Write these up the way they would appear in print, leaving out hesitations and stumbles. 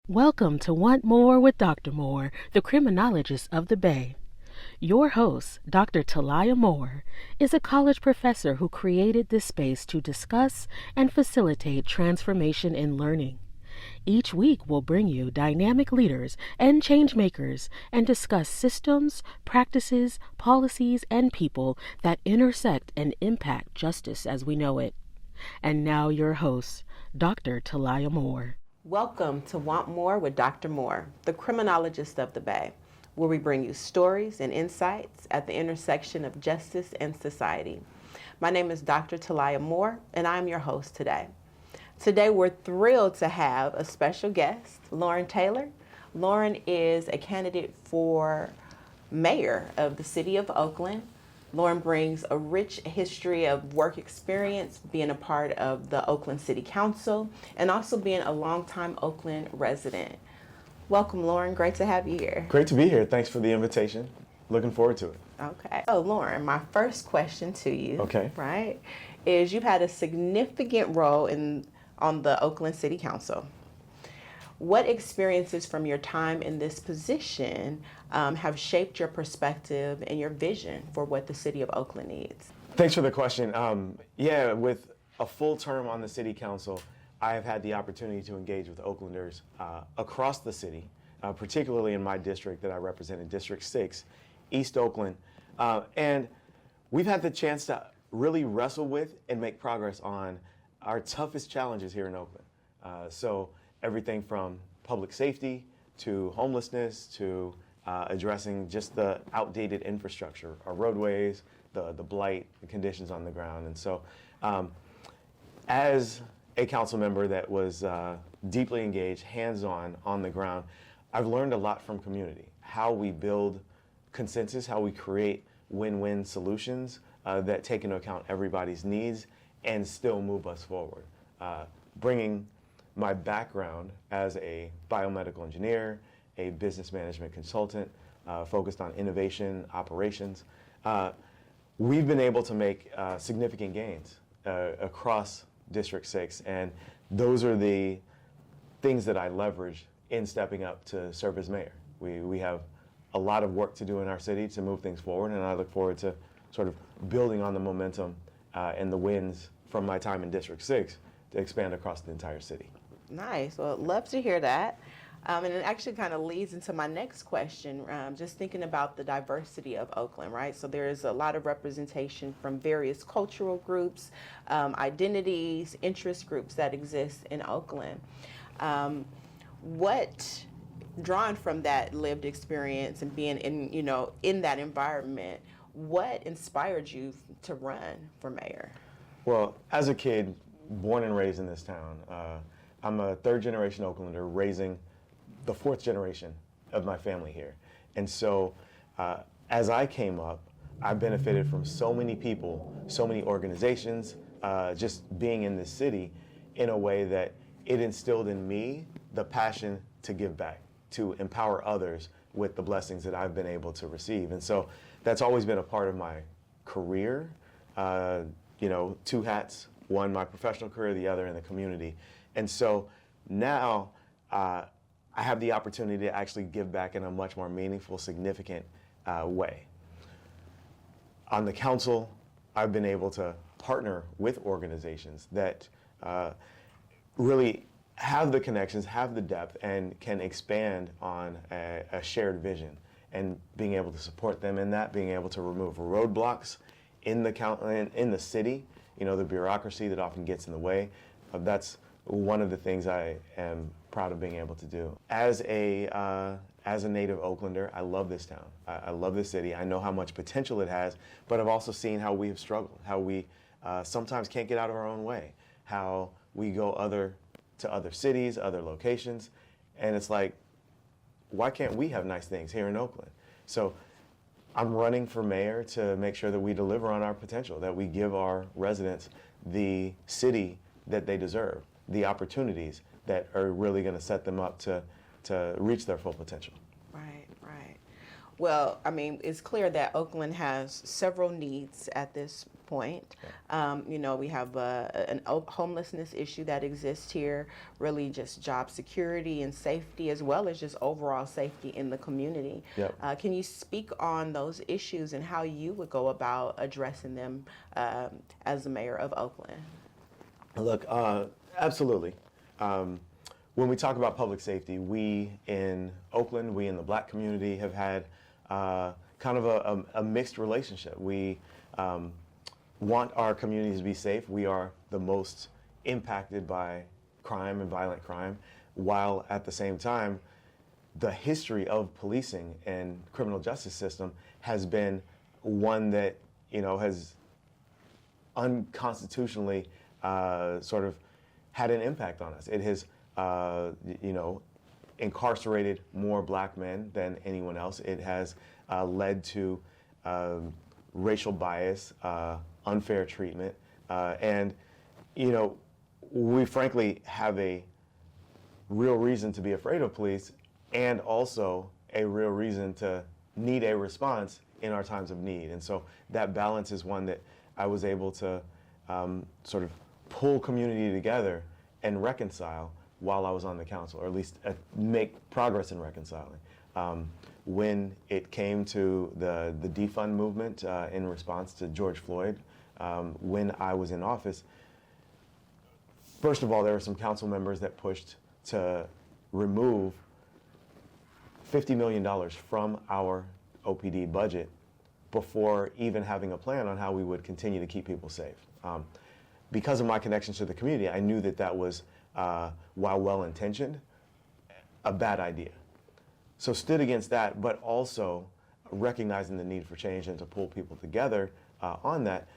Welcome to Want More with Dr. Moore, the criminologist of the Bay. Your host, Dr. Talia Moore, is a college professor who created this space to discuss and facilitate transformation in learning. Each week we'll bring you dynamic leaders and change makers and discuss systems, practices, policies, and people that intersect and impact justice as we know it. And now your host, Dr. Talia Moore. Welcome to Want More with Dr. Moore, the criminologist of the Bay, where we bring you stories and insights at the intersection of justice and society. My name is Dr. Talia Moore, and I'm your host today. Today, we're thrilled to have a special guest, Loren Taylor. Loren is a candidate for mayor of the city of Oakland. Loren brings a rich history of work experience, being a part of the Oakland City Council, and also being a longtime Oakland resident. Welcome, Loren. Great to have you here. Great to be here. Thanks for the invitation. Looking forward to it. Okay. So, Loren, my first question to you, Okay. right, is you've had a significant role on the Oakland City Council. What experiences from your time in this position have shaped your perspective and your vision for what the city of Oakland needs? Thanks for the question. With a full term on the city council, I have had the opportunity to engage with Oaklanders across the city, particularly in my district that I represent in District 6, East Oakland. And we've had the chance to really wrestle with and make progress on our toughest challenges here in Oakland. So everything from public safety to homelessness to addressing just the outdated infrastructure, our roadways, the blight, the conditions on the ground. And so as a council member that was deeply engaged, hands-on, on the ground, I've learned a lot from community, how we build consensus, how we create win-win solutions that take into account everybody's needs and still move us forward. Bringing my background as a biomedical engineer, a business management consultant, focused on innovation, operations, we've been able to make significant gains across District 6, and those are the things that I leverage in stepping up to serve as mayor. We have a lot of work to do in our city to move things forward, and I look forward to sort of building on the momentum and the wins from my time in District 6 to expand across the entire city. Nice. Well, love to hear that. And it actually kind of leads into my next question, just thinking about the diversity of Oakland, right? So there's a lot of representation from various cultural groups, identities, interest groups that exist in Oakland. Drawn from that lived experience and being in that environment, what inspired you to run for mayor? Well, as a kid, born and raised in this town, I'm a third-generation Oaklander raising the fourth generation of my family here. And so as I came up, I benefited from so many people, so many organizations, just being in this city in a way that it instilled in me the passion to give back, to empower others with the blessings that I've been able to receive. And so that's always been a part of my career, two hats, one my professional career, the other in the community. And so now I have the opportunity to actually give back in a much more meaningful, significant way. On the council, I've been able to partner with organizations that really have the connections, have the depth, and can expand on a shared vision, and being able to support them in that, being able to remove roadblocks in the city, the bureaucracy that often gets in the way. That's one of the things I am proud of being able to do. As a native Oaklander, I love this town. I love this city. I know how much potential it has, but I've also seen how we have struggled, how we sometimes can't get out of our own way, how we go to other cities, other locations, and it's like, why can't we have nice things here in Oakland? So I'm running for mayor to make sure that we deliver on our potential, that we give our residents the city that they deserve, the opportunities that are really going to set them up to reach their full potential. Right, right. Well, I mean, it's clear that Oakland has several needs at this point. We have an homelessness issue that exists here, really just job security and safety, as well as just overall safety in the community. Yep. Can you speak on those issues and how you would go about addressing them as the mayor of Oakland? Look, absolutely. When we talk about public safety, we in Oakland, we in the Black community have had kind of a mixed relationship. We want our communities to be safe. We are the most impacted by crime and violent crime, while at the same time, the history of policing and criminal justice system has been one that, has unconstitutionally sort of had an impact on us. It has, incarcerated more Black men than anyone else. It has led to racial bias, unfair treatment, and we frankly have a real reason to be afraid of police, and also a real reason to need a response in our times of need. And so that balance is one that I was able to sort of pull community together and reconcile while I was on the council, or at least make progress in reconciling. When it came to the defund movement in response to George Floyd, when I was in office, first of all, there were some council members that pushed to remove $50 million from our OPD budget before even having a plan on how we would continue to keep people safe. Because of my connections to the community, I knew that that was, while well-intentioned, a bad idea. So stood against that, but also recognizing the need for change and to pull people together on that,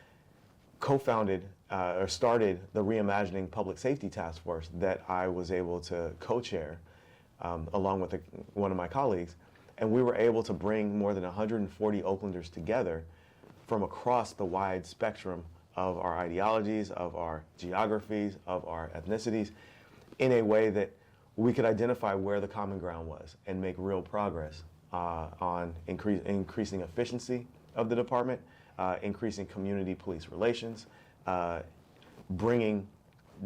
co-founded or started the Reimagining Public Safety Task Force that I was able to co-chair along with one of my colleagues. And we were able to bring more than 140 Oaklanders together from across the wide spectrum of our ideologies, of our geographies, of our ethnicities, in a way that we could identify where the common ground was and make real progress on increasing efficiency of the department, increasing community police relations, bringing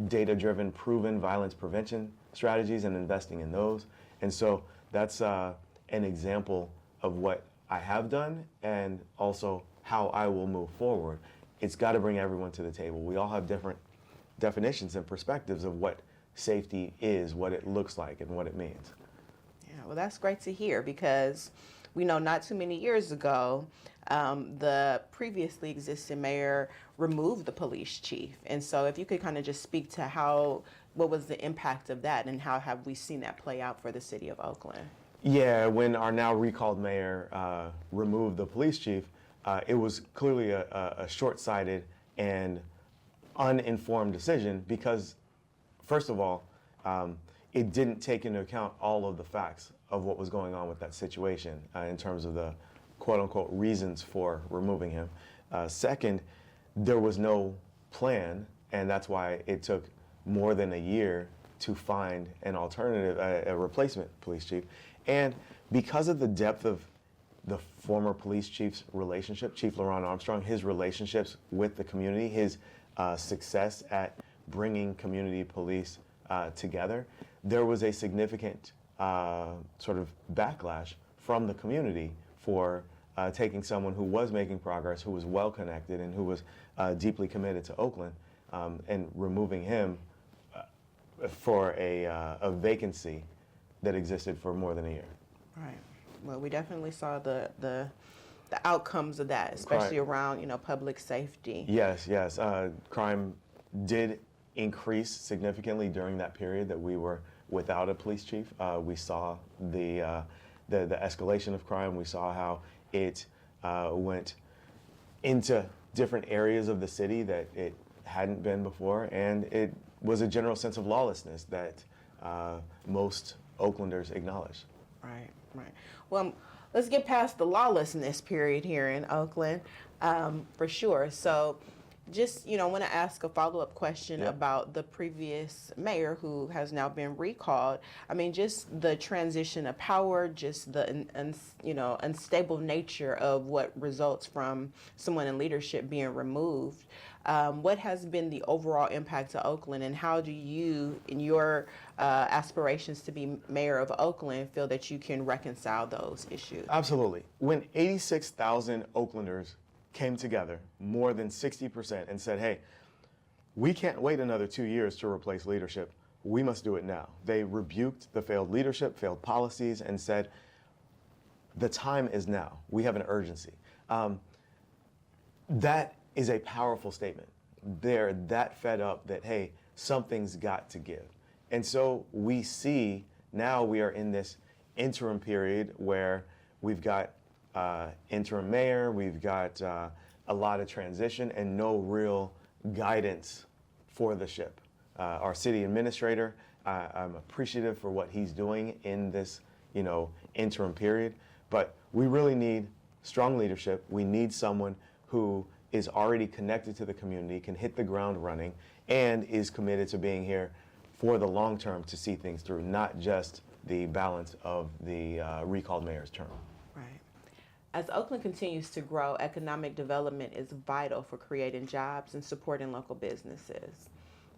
data-driven, proven violence prevention strategies and investing in those. And so that's an example of what I have done and also how I will move forward. It's got to bring everyone to the table. We all have different definitions and perspectives of what safety is, what it looks like, and what it means. Yeah, well, that's great to hear, because we know not too many years ago, the previously existing mayor removed the police chief. And so if you could kind of just speak to what was the impact of that, and how have we seen that play out for the city of Oakland? Yeah, when our now recalled mayor removed the police chief, it was clearly a short-sighted and uninformed decision because, first of all, it didn't take into account all of the facts of what was going on with that situation in terms of the quote-unquote reasons for removing him. Second, there was no plan, and that's why it took more than a year to find an alternative, a replacement police chief. And because of the depth of the former police chief's relationship, Chief Loren Armstrong, his relationships with the community, his success at bringing community police together, there was a significant sort of backlash from the community for taking someone who was making progress, who was well connected, and who was deeply committed to Oakland, and removing him for a vacancy that existed for more than a year. Right. Well, we definitely saw the outcomes of that, especially around public safety. Yes. Crime did increase significantly during that period that we were without a police chief. We saw the escalation of crime. We saw how it went into different areas of the city that it hadn't been before, and it was a general sense of lawlessness that most Oaklanders acknowledged. Right. Well, let's get past the lawlessness period here in Oakland, for sure. So, Just, I want to ask a follow-up question about the previous mayor who has now been recalled. I mean, just the transition of power, just the unstable nature of what results from someone in leadership being removed. What has been the overall impact to Oakland, and how do you, in your aspirations to be mayor of Oakland, feel that you can reconcile those issues? Absolutely. When 86,000 Oaklanders came together, more than 60%, and said, hey, we can't wait another 2 years to replace leadership. We must do it now. They rebuked the failed leadership, failed policies, and said, the time is now. We have an urgency. That is a powerful statement. They're that fed up that, hey, something's got to give. And so we see now we are in this interim period where we've got interim mayor, we've got a lot of transition and no real guidance for the ship. Our city administrator, I'm appreciative for what he's doing in this, interim period, but we really need strong leadership. We need someone who is already connected to the community, can hit the ground running, and is committed to being here for the long term to see things through, not just the balance of the recalled mayor's term. Right. As Oakland continues to grow, economic development is vital for creating jobs and supporting local businesses.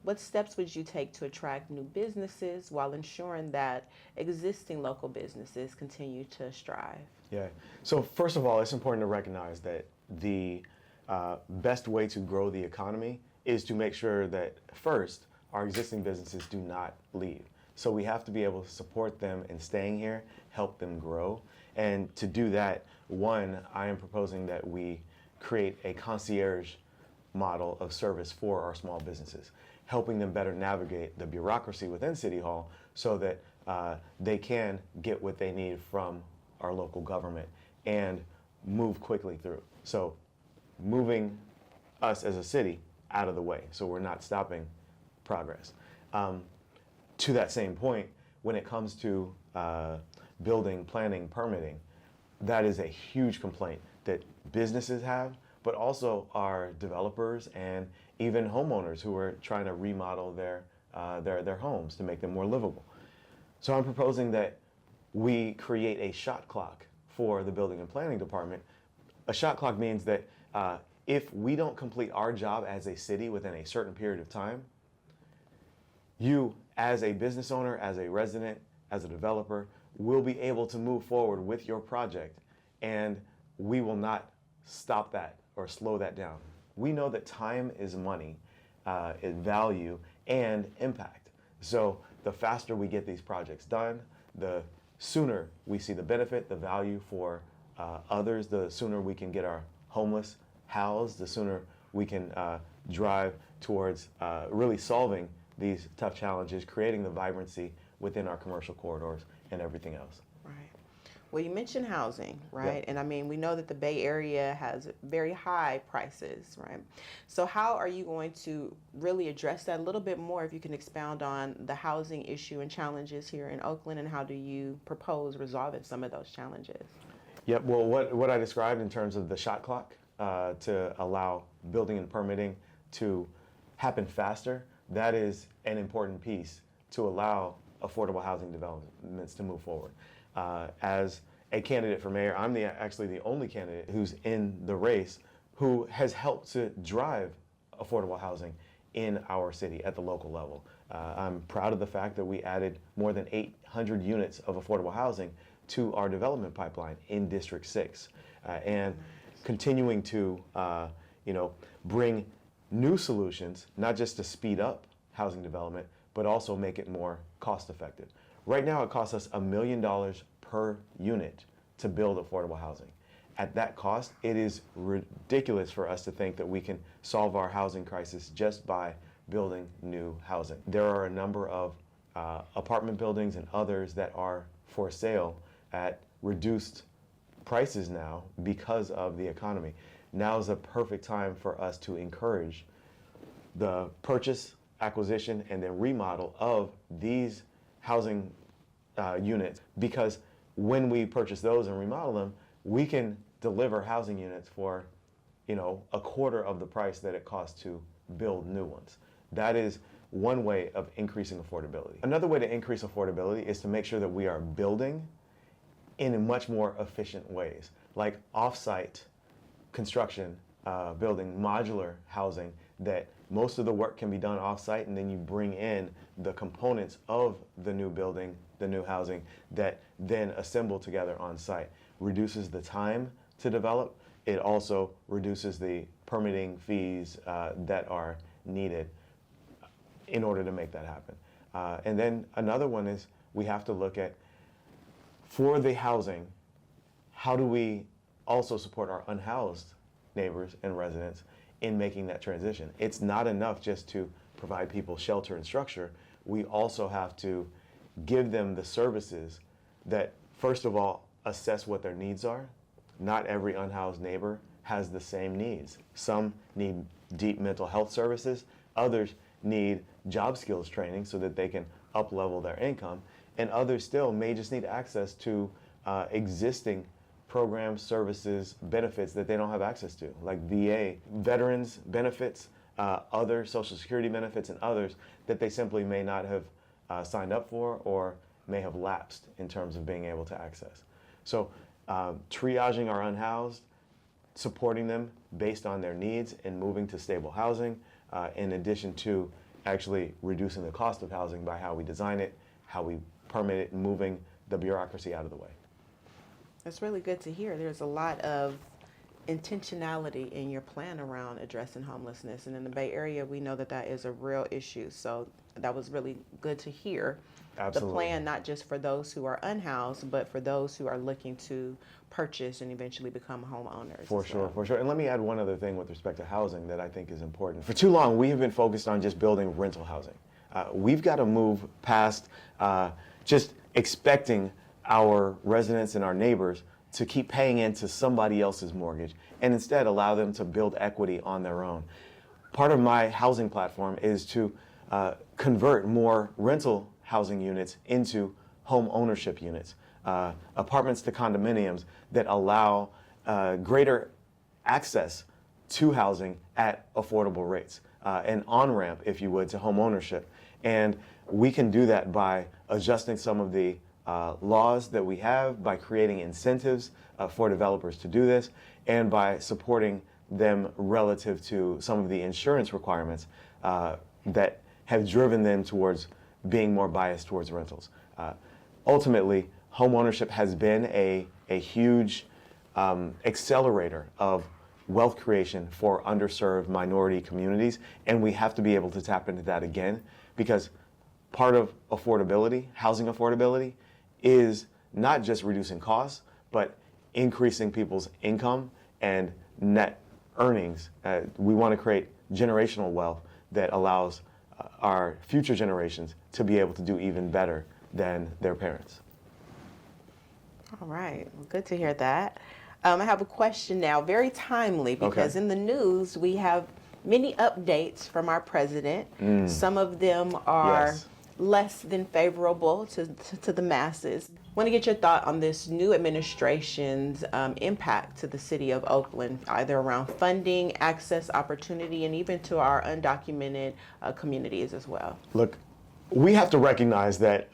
What steps would you take to attract new businesses while ensuring that existing local businesses continue to strive? Yeah. So first of all, it's important to recognize that the best way to grow the economy is to make sure that first, our existing businesses do not leave. So we have to be able to support them in staying here, help them grow. And to do that, one, I am proposing that we create a concierge model of service for our small businesses, helping them better navigate the bureaucracy within City Hall so that they can get what they need from our local government and move quickly through. So moving us as a city out of the way so we're not stopping progress. To that same point, when it comes to building, planning, permitting, that is a huge complaint that businesses have, but also our developers and even homeowners who are trying to remodel their homes to make them more livable. So I'm proposing that we create a shot clock for the building and planning department. A shot clock means that if we don't complete our job as a city within a certain period of time, you as a business owner, as a resident, as a developer, will be able to move forward with your project, and we will not stop that or slow that down. We know that time is money, value, and impact. So the faster we get these projects done, the sooner we see the benefit, the value for others, the sooner we can get our homeless housed, the sooner we can drive towards really solving these tough challenges, creating the vibrancy within our commercial corridors and everything else. Right. Well, you mentioned housing, right? Yep. And I mean, we know that the Bay Area has very high prices, right? So how are you going to really address that a little bit more, if you can expound on the housing issue and challenges here in Oakland, and how do you propose resolving some of those challenges? Yep, well, what I described in terms of the shot clock to allow building and permitting to happen faster, that is an important piece to allow affordable housing developments to move forward. As a candidate for mayor, I'm actually the only candidate who's in the race who has helped to drive affordable housing in our city at the local level. I'm proud of the fact that we added more than 800 units of affordable housing to our development pipeline in District 6, and continuing to bring new solutions, not just to speed up housing development, but also make it more cost effective. Right now it costs us $1 million per unit to build affordable housing. At that cost, it is ridiculous for us to think that we can solve our housing crisis just by building new housing. There are a number of apartment buildings and others that are for sale at reduced prices now because of the economy. Now is a perfect time for us to encourage the purchase, acquisition, and then remodel of these housing units, because when we purchase those and remodel them, we can deliver housing units for a quarter of the price that it costs to build new ones. That is one way of increasing affordability. Another way to increase affordability is to make sure that we are building in much more efficient ways, like off-site construction, building modular housing, that most of the work can be done off-site, and then you bring in the components of the new building, the new housing, that then assemble together on-site. Reduces the time to develop. It also reduces the permitting fees that are needed in order to make that happen. And then another one is we have to look at, for the housing, how do we also support our unhoused neighbors and residents in making that transition? It's not enough just to provide people shelter and structure. We also have to give them the services that, first of all, assess what their needs are. Not every unhoused neighbor has the same needs. Some need deep mental health services. Others need job skills training so that they can up-level their income. And others still may just need access to existing programs, services, benefits that they don't have access to, like VA, veterans benefits, other Social Security benefits, and others that they simply may not have signed up for or may have lapsed in terms of being able to access. So triaging our unhoused, supporting them based on their needs, and moving to stable housing, in addition to actually reducing the cost of housing by how we design it, how we permit it, and moving the bureaucracy out of the way. That's really good to hear. There's a lot of intentionality in your plan around addressing homelessness. And in the Bay Area, we know that that is a real issue. So that was really good to hear. Absolutely. The plan, not just for those who are unhoused, but for those who are looking to purchase and eventually become homeowners. For sure. And let me add one other thing with respect to housing that I think is important. For too long, we have been focused on just building rental housing. We've got to move past just expecting our residents and our neighbors to keep paying into somebody else's mortgage, and instead allow them to build equity on their own. Part of my housing platform is to convert more rental housing units into home ownership units, apartments to condominiums that allow greater access to housing at affordable rates, an on-ramp, if you would, to home ownership. And we can do that by adjusting some of the laws that we have, by creating incentives for developers to do this, and by supporting them relative to some of the insurance requirements that have driven them towards being more biased towards rentals. Ultimately, homeownership has been a huge accelerator of wealth creation for underserved minority communities, and we have to be able to tap into that again, because part of affordability, housing affordability, is not just reducing costs, but increasing people's income and net earnings. We want to create generational wealth that allows our future generations to be able to do even better than their parents. All right, well, good to hear that. I have a question now, very timely, because in the news we have many updates from our president. Some of them are less than favorable to the masses. I want to get your thought on this new administration's impact to the city of Oakland, either around funding, access, opportunity, and even to our undocumented communities as well. Look, we have to recognize that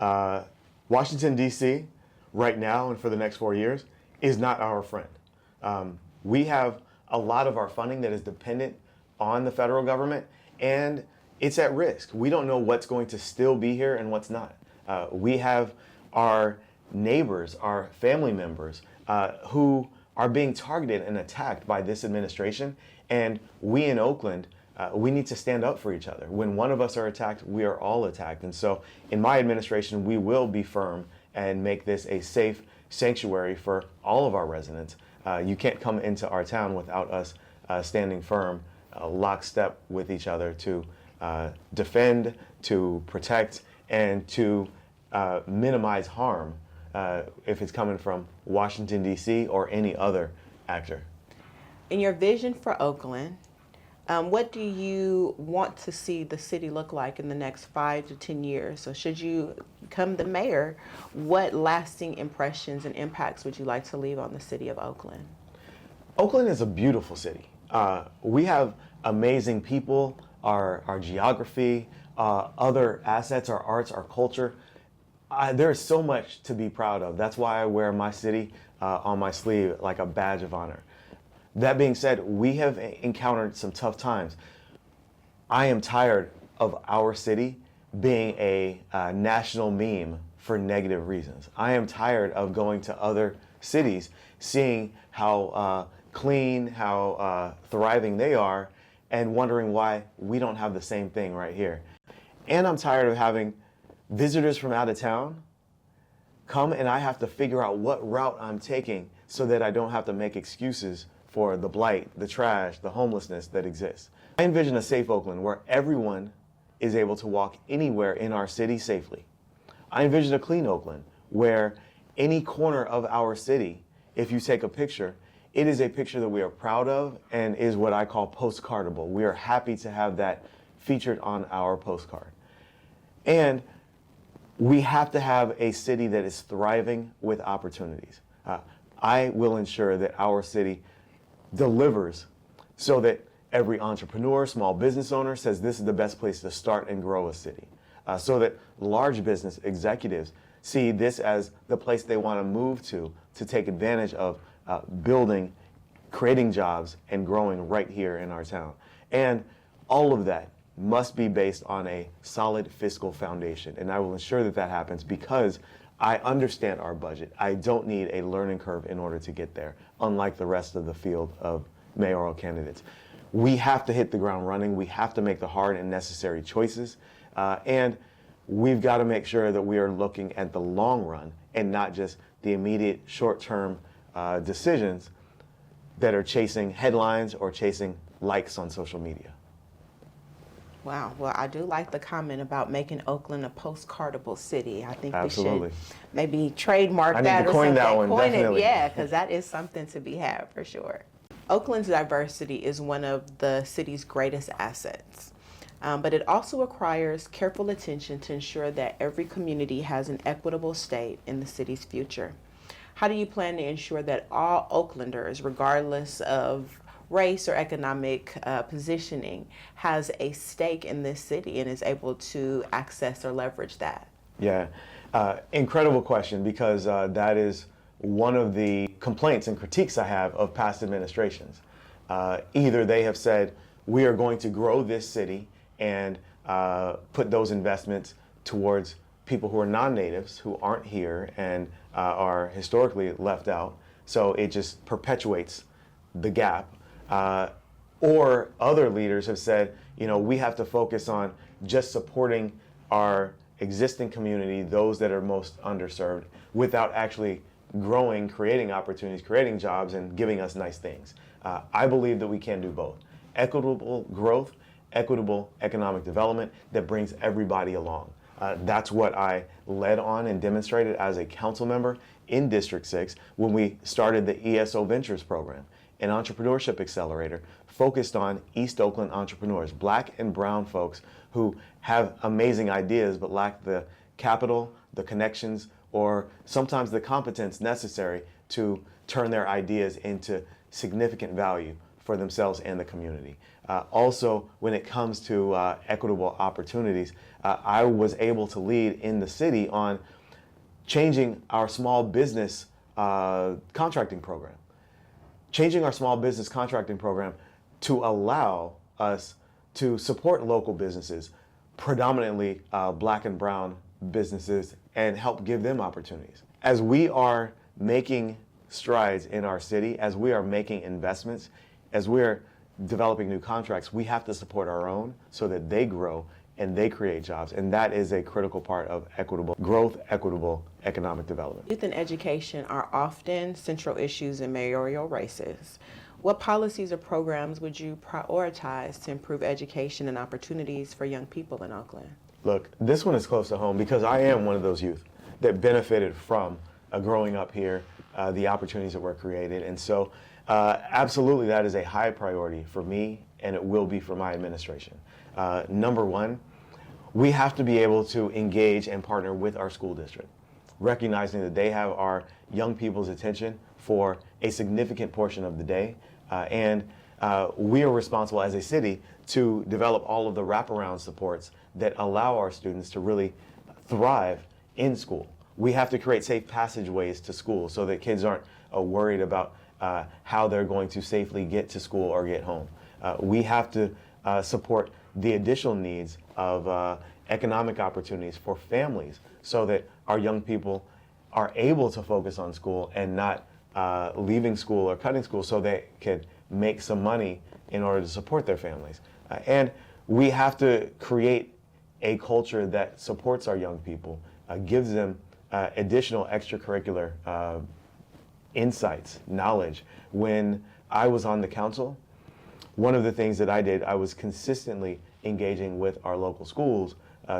Washington, D.C., right now and for the next 4 years, is not our friend. We have a lot of our funding that is dependent on the federal government, and it's at risk. We don't know what's going to still be here and what's not. We have our neighbors, our family members, who are being targeted and attacked by this administration, and we in Oakland, we need to stand up for each other. When one of us are attacked, we are all attacked. And so in my administration, we will be firm and make this a safe sanctuary for all of our residents. You can't come into our town without us standing firm, lockstep with each other to defend, to protect, and to minimize harm if it's coming from Washington, D.C. or any other actor. In your vision for Oakland, what do you want to see the city look like in the next 5 to 10 years? So should you become the mayor, what lasting impressions and impacts would you like to leave on the city of Oakland? Oakland is a beautiful city. We have amazing people, our geography, other assets, our arts, our culture. There is so much to be proud of. That's why I wear my city on my sleeve like a badge of honor. That being said, we have encountered some tough times. I am tired of our city being a national meme for negative reasons. I am tired of going to other cities, seeing how clean, how thriving they are, and wondering why we don't have the same thing right here. And I'm tired of having visitors from out of town come and I have to figure out what route I'm taking so that I don't have to make excuses for the blight, the trash, the homelessness that exists. I envision a safe Oakland where everyone is able to walk anywhere in our city safely. I envision a clean Oakland where any corner of our city, if you take a picture, it is a picture that we are proud of and is what I call postcardable. We are happy to have that featured on our postcard. And we have to have a city that is thriving with opportunities. I will ensure that our city delivers so that every entrepreneur, small business owner says this is the best place to start and grow a city. So that large business executives see this as the place they want to move to take advantage of building, creating jobs, and growing right here in our town. And all of that must be based on a solid fiscal foundation. And I will ensure that that happens because I understand our budget. I don't need a learning curve in order to get there, unlike the rest of the field of mayoral candidates. We have to hit the ground running. We have to make the hard and necessary choices. And we've got to make sure that we are looking at the long run and not just the immediate short-term decisions that are chasing headlines or chasing likes on social media. Wow. Well, I do like the comment about making Oakland a postcardable city. I think Absolutely. we should maybe trademark I need that to or coin something. that one, Coin definitely. it, yeah, because that is something to be had for sure. Oakland's diversity is one of the city's greatest assets, but it also requires careful attention to ensure that every community has an equitable stake in the city's future. How do you plan to ensure that all Oaklanders, regardless of race or economic positioning, has a stake in this city and is able to access or leverage that? Yeah, incredible question because that is one of the complaints and critiques I have of past administrations. Either they have said, we are going to grow this city and put those investments towards people who are non-natives, who aren't here and are historically left out, so it just perpetuates the gap. Or other leaders have said, you know, we have to focus on just supporting our existing community, those that are most underserved, without actually growing, creating opportunities, creating jobs, and giving us nice things. I believe that we can do both. Equitable growth, equitable economic development that brings everybody along. That's what I led on and demonstrated as a council member in District 6 when we started the ESO Ventures program, an entrepreneurship accelerator focused on East Oakland entrepreneurs, black and brown folks who have amazing ideas but lack the capital, the connections, or sometimes the competence necessary to turn their ideas into significant value for themselves and the community. Also, when it comes to equitable opportunities, I was able to lead in the city on changing our small business contracting program. Changing our small business contracting program to allow us to support local businesses, predominantly black and brown businesses, and help give them opportunities. As we are making strides in our city, as we are making investments, as we're developing new contracts, we have to support our own so that they grow and they create jobs. And that is a critical part of equitable growth, equitable economic development. Youth and education are often central issues in mayoral races. What policies or programs would you prioritize to improve education and opportunities for young people in Oakland? Look, this one is close to home because I am one of those youth that benefited from growing up here, the opportunities that were created. And so absolutely that is a high priority for me, and it will be for my administration. Number one, we have to be able to engage and partner with our school district, recognizing that they have our young people's attention for a significant portion of the day, and we are responsible as a city to develop all of the wraparound supports that allow our students to really thrive in school. We have to create safe passageways to school so that kids aren't worried about how they're going to safely get to school or get home. We have to support the additional needs of economic opportunities for families so that our young people are able to focus on school and not leaving school or cutting school so they could make some money in order to support their families. And we have to create a culture that supports our young people, gives them additional extracurricular insights, knowledge. When I was on the council, one of the things that I did, I was consistently engaging with our local schools,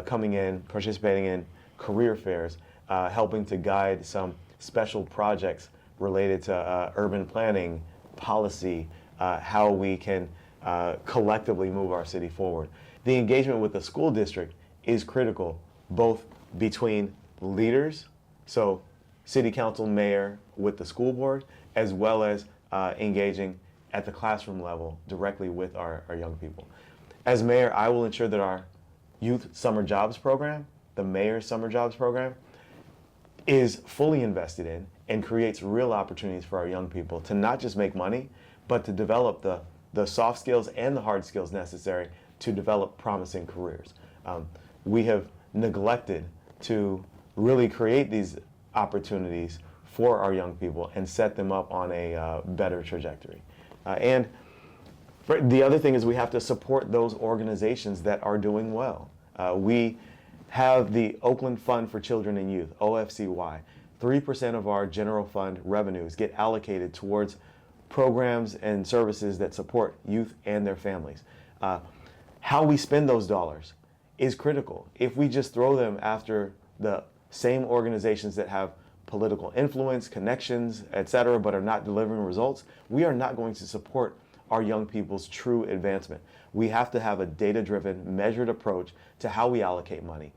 coming in, participating in career fairs, helping to guide some special projects related to urban planning, policy, how we can collectively move our city forward. The engagement with the school district is critical, both between leaders, so city council, mayor, with the school board, as well as engaging at the classroom level directly with our young people. As mayor, I will ensure that our youth summer jobs program, the mayor's summer jobs program, is fully invested in and creates real opportunities for our young people to not just make money, but to develop the soft skills and the hard skills necessary to develop promising careers. We have neglected to really create these opportunities for our young people and set them up on a better trajectory. And the other thing is we have to support those organizations that are doing well. We have the Oakland Fund for Children and Youth, OFCY. 3% of our general fund revenues get allocated towards programs and services that support youth and their families. How we spend those dollars is critical. If we just throw them after the same organizations that have political influence, connections, etc., but are not delivering results, we are not going to support our young people's true advancement. We have to have a data-driven, measured approach to how we allocate money.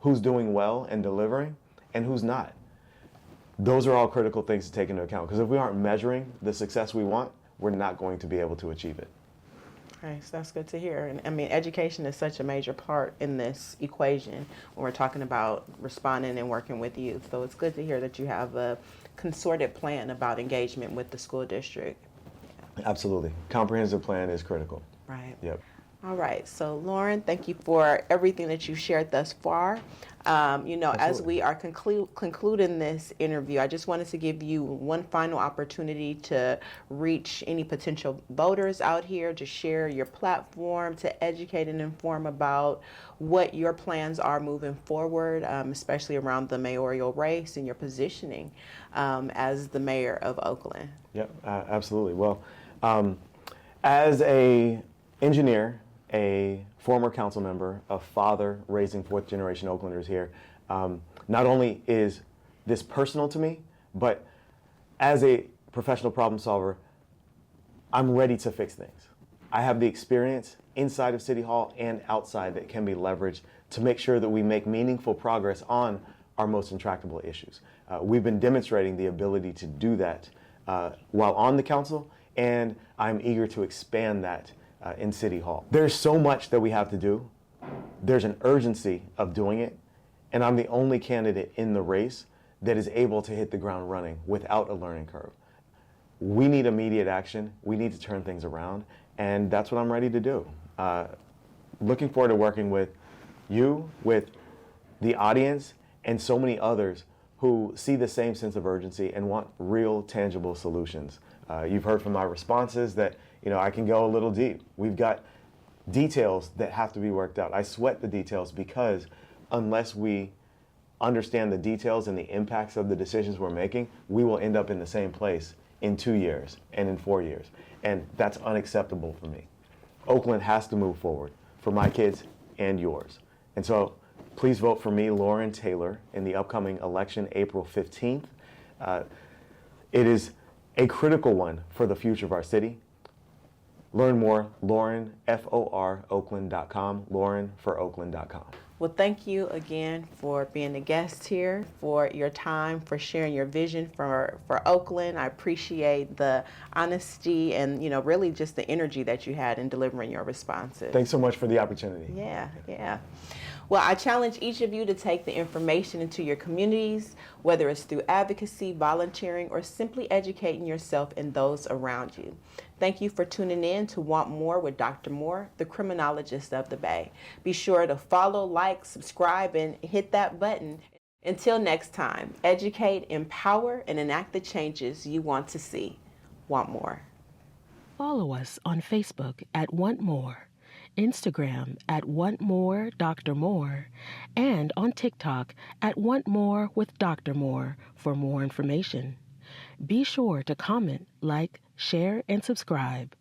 Who's doing well and delivering, and who's not. Those are all critical things to take into account, because if we aren't measuring the success we want, we're not going to be able to achieve it. Okay, so that's good to hear. And I mean, education is such a major part in this equation when we're talking about responding and working with youth. So it's good to hear that you have a concerted plan about engagement with the school district. Absolutely. Comprehensive plan is critical. Right. Yep. All right. So, Loren, thank you for everything that you've shared thus far. As we are concluding this interview, I just wanted to give you one final opportunity to reach any potential voters out here, to share your platform, to educate and inform about what your plans are moving forward, especially around the mayoral race and your positioning as the mayor of Oakland. Yep, absolutely. Well, as a engineer, a former council member, a father raising fourth generation Oaklanders here, not only is this personal to me, but as a professional problem solver, I'm ready to fix things. I have the experience inside of City Hall and outside that can be leveraged to make sure that we make meaningful progress on our most intractable issues. We've been demonstrating the ability to do that while on the council, and I'm eager to expand that in City Hall. There's so much that we have to do. There's an urgency of doing it, and I'm the only candidate in the race that is able to hit the ground running without a learning curve. We need immediate action. We need to turn things around, and that's what I'm ready to do. Looking forward to working with you, with the audience, and so many others who see the same sense of urgency and want real, tangible solutions. You've heard from my responses that I can go a little deep. We've got details that have to be worked out. I sweat the details because unless we understand the details and the impacts of the decisions we're making, we will end up in the same place in 2 years and in 4 years. And that's unacceptable for me. Oakland has to move forward for my kids and yours. And so please vote for me, Loren Taylor, in the upcoming election, April 15th. It is a critical one for the future of our city. Learn more, Loren, FOR, Oakland.com, LorenForOakland.com. Well, thank you again for being a guest here, for your time, for sharing your vision for Oakland. I appreciate the honesty and, really just the energy that you had in delivering your responses. Thanks so much for the opportunity. Yeah. Well, I challenge each of you to take the information into your communities, whether it's through advocacy, volunteering, or simply educating yourself and those around you. Thank you for tuning in to Want More with Dr. Moore, the criminologist of the Bay. Be sure to follow, like, subscribe, and hit that button. Until next time, educate, empower, and enact the changes you want to see. Want More. Follow us on Facebook at Want More, Instagram at Want More Dr. Moore, and on TikTok at Want More with Dr. Moore for more information. Be sure to comment, like, share, and subscribe.